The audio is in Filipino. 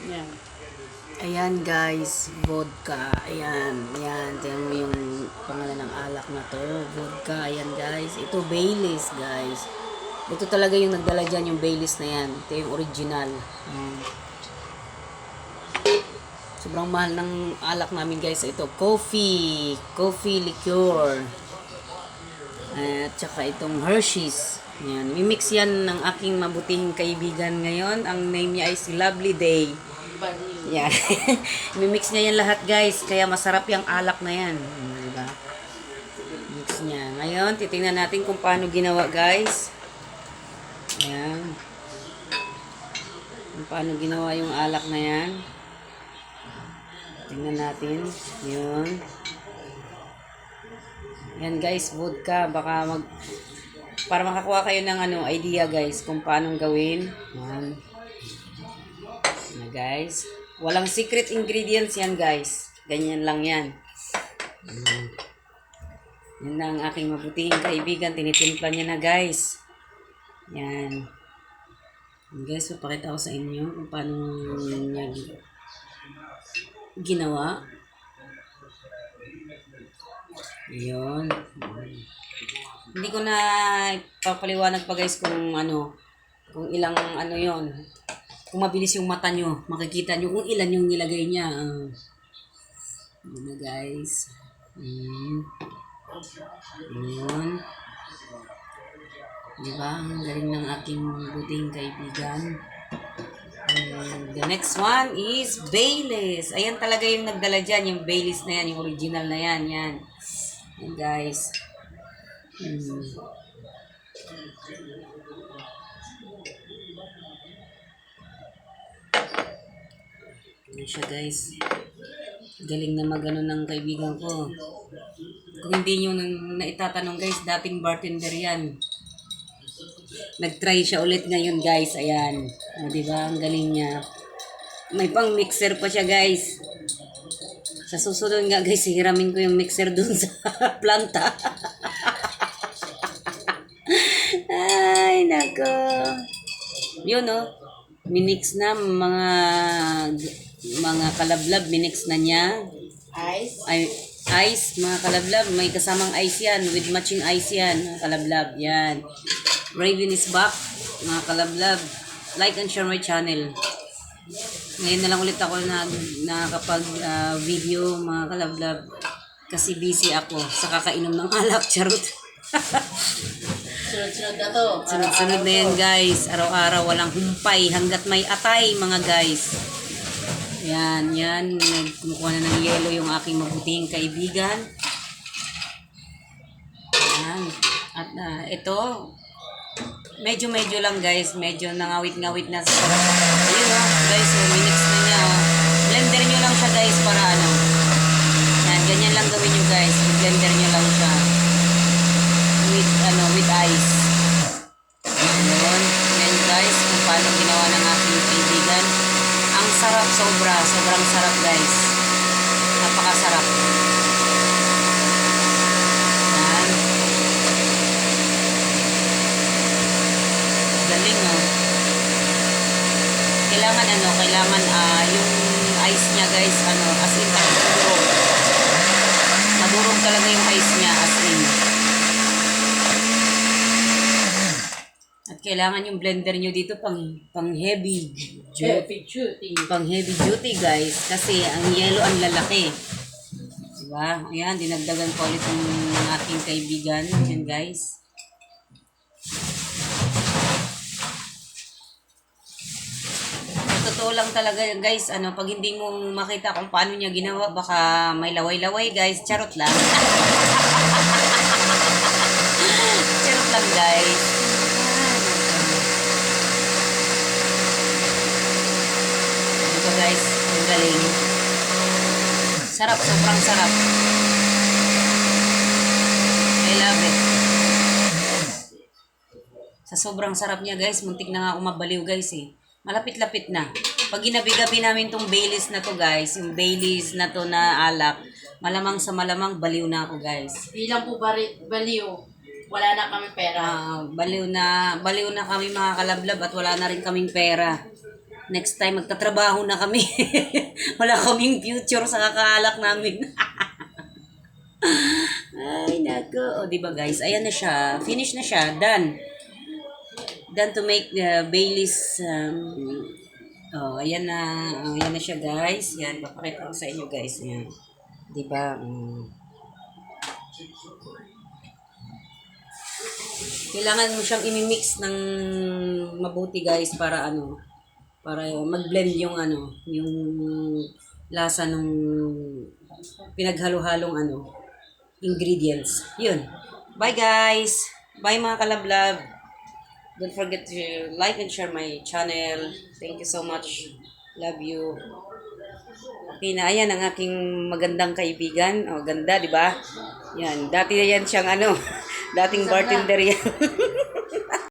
Yan. Ayan guys, vodka. Ayan, ayan. Tingnan mo yung pangalan ng alak na to. Vodka, ayan guys. Ito Baileys guys. Ito talaga yung nagdala dyan, yung Baileys na yan. Ito yung original. Ayan. Sobrang mahal ng alak namin guys. Ito, coffee. Coffee liqueur. At saka itong Hershey's. Ayan. Mimix yan ng aking mabutihing kaibigan ngayon. Ang name niya ay si Lovely Day. Yan. Mimix niya yan lahat guys. Kaya masarap yung alak na yan. Diba? Mix niya. Ngayon, titingnan natin kung paano ginawa guys. Ayan. Kung paano ginawa yung alak na yan. Tingnan natin. Yun. Yan guys, vodka. Baka para makakuha kayo ng idea guys kung paano gawin. Yan. Na guys. Walang secret ingredients yan guys. Ganyan lang yan. Yan na ang aking mabutihing kaibigan. Tinitimpla niya na guys. Yan. Yan guys, papakita ko sa inyo kung paano niya ginawa. Yun. Hindi ko na papaliwanag pa guys kung kung ilang yon. Kung mabilis yung mata nyo, makikita nyo kung ilan yung nilagay niya. Yun na guys. Yun. Diba? Ang galing ng aking buting kaibigan. The next one is Baileys. Ayan talaga yung nagdala dyan. Yung Baileys na yan. Yung original na yan. Yan. Yan guys. Yan siya guys. Galing na magano ng kaibigan ko. Kung hindi nyo naitatanong guys, dating bartender yan. Nag-try siya ulit ngayon guys. Ayan. Diba? Ang galing niya. May pang mixer pa siya guys. Sa susunod nga guys, hiramin ko yung mixer dun sa planta. Ay, nako. Yun minix na mga kalablab, minix na niya. Ice, mga kalablab. May kasamang ice yan. With matching ice yan, mga kalablab. Yan. Raven is back, mga kalablab. Like and share my channel. Ngayon na lang ulit ako nakakapag video, mga kalablab. Kasi busy ako sa kakainom ng alak. Charot. Sunod-sunod na to. Sunod-sunod na yan guys. Araw-araw walang humpay hanggat may atay mga guys. Yan. Kumukuha na ng yelo yung aking mabutihing kaibigan. Yan. At ito, medyo lang guys. Medyo nangawit-ngawit na sa sarap. Ayun guys, minix na niya. Blender nyo lang siya guys para Yan, ganyan lang gawin nyo guys. Blender nyo lang siya. With ice. Yun. Yan guys, kung paano ginawa ng aking kaibigan. Ang sarap sobrang sarap guys. Napakasarap. Yan. Galing Kailangan yung ice niya guys, as in madurog. Madurog talaga yung ice niya, as in. At kailangan yung blender nyo dito pang heavy duty. Pang heavy duty guys. Kasi ang yelo ang lalaki. Diba? Ayan, dinagdagan ko ulit yung aking kaibigan. Yan guys. Totoo lang talaga guys. Pag hindi mo makita kung paano niya ginawa, baka may laway-laway guys. Charot lang. Charot lang guys. Guys, ang galing. Sarap, sobrang sarap. I love it. Sa sobrang sarap niya guys, muntik na nga ako mabaliw guys Malapit-lapit na. Pag ginabi-gabi namin tong Baileys na to guys, yung Baileys na to na alak, malamang sa malamang baliw na ako guys. Bilang po baliw, wala na kami pera. Baliw na kami mga kalablab at wala na rin kaming pera. Next time, magtatrabaho na kami. Wala kaming future sa kakaalak namin. Ay, nako. O, diba guys? Ayan na siya. Finish na siya. Done. Done to make Bailey's... ayan na. Ayan na siya guys. Yan, papakita ko sa inyo guys. Ayan. Diba? Kailangan mo siyang imimix ng mabuti guys para para mag-blend yung yung lasa ng pinaghalo-halong ingredients. Yun. Bye guys. Bye mga kalablab. Don't forget to like and share my channel. Thank you so much. Love you. Okay na, ayan ang aking magandang kaibigan. Oh, ganda, di ba? Yan, dati yan siyang dating bartender yan.